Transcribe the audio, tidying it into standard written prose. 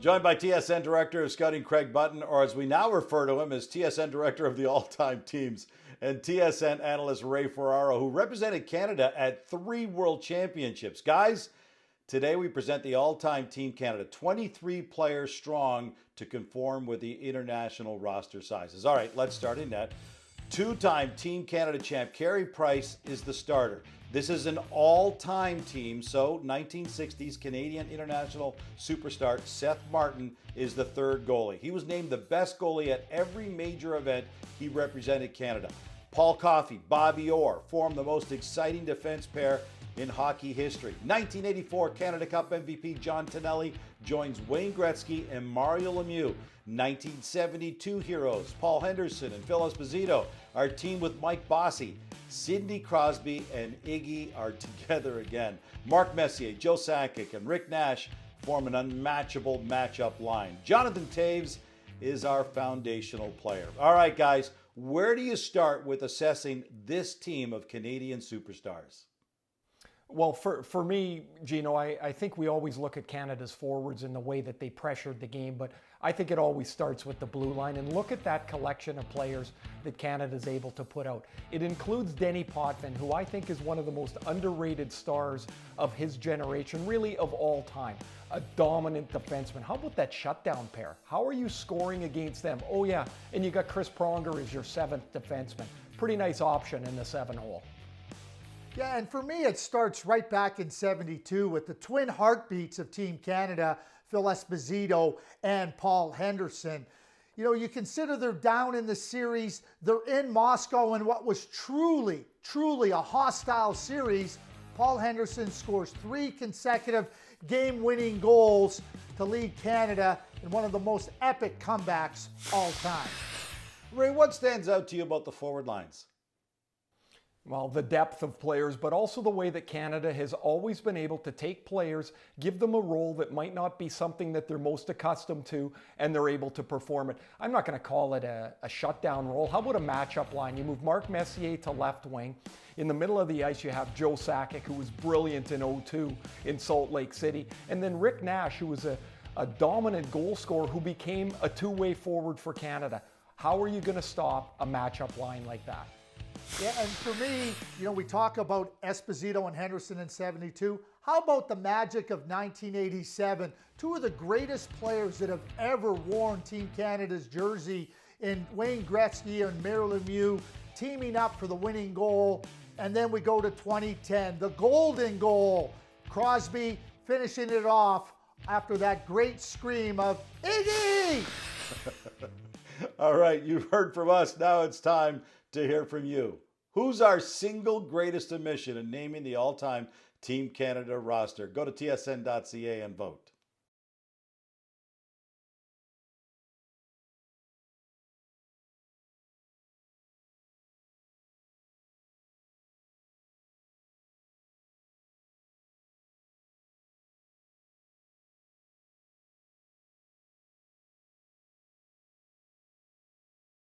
Joined by TSN Director of Scouting Craig Button, or as we now refer to him as TSN Director of the All-Time Teams, and TSN Analyst Ray Ferraro, who represented Canada at 3 World Championships. Guys, today we present the All-Time Team Canada, 23 players strong to conform with the international roster sizes. All right, let's start in net. 2-time Team Canada champ Carey Price is the starter. This is an all-time team, so 1960s Canadian international superstar Seth Martin is the third goalie. He was named the best goalie at every major event he represented Canada. Paul Coffey, Bobby Orr formed the most exciting defense pair in hockey history. 1984 Canada Cup MVP John Tonelli joins Wayne Gretzky and Mario Lemieux. 1972 heroes Paul Henderson and Phil Esposito are teamed with Mike Bossy. Sidney Crosby and Iggy are together again. Mark Messier, Joe Sakic, and Rick Nash form an unmatchable matchup line. Jonathan Toews is our foundational player. All right, guys, where do you start with assessing this team of Canadian superstars? Well, for me, Gino, I think we always look at Canada's forwards and the way that they pressured the game, but I think it always starts with the blue line. And look at that collection of players that Canada's able to put out. It includes Denny Potvin, who I think is one of the most underrated stars of his generation, really of all time. A dominant defenseman. How about that shutdown pair? How are you scoring against them? Oh yeah, and you got Chris Pronger as your 7th defenseman. Pretty nice option in the 7-hole. Yeah, and for me, it starts right back in '72 with the twin heartbeats of Team Canada, Phil Esposito and Paul Henderson. You know, you consider they're down in the series, they're in Moscow in what was truly a hostile series. Paul Henderson scores 3 consecutive game-winning goals to lead Canada in one of the most epic comebacks all time. Ray, what stands out to you about the forward lines? Well, the depth of players, but also the way that Canada has always been able to take players, give them a role that might not be something that they're most accustomed to, and they're able to perform it. I'm not going to call it a shutdown role. How about a matchup line? You move Mark Messier to left wing. In the middle of the ice, you have Joe Sakic, who was brilliant in '02 in Salt Lake City. And then Rick Nash, who was a dominant goal scorer who became a two-way forward for Canada. How are you going to stop a matchup line like that? Yeah, and for me, you know, we talk about Esposito and Henderson in '72. How about the magic of 1987? 2 of the greatest players that have ever worn Team Canada's jersey in Wayne Gretzky and Mario Lemieux teaming up for the winning goal. And then we go to 2010, the golden goal. Crosby finishing it off after that great scream of, Iggy! All right, you've heard from us. Now it's time to hear from you. Who's our single greatest omission in naming the all-time Team Canada roster? Go to tsn.ca and vote.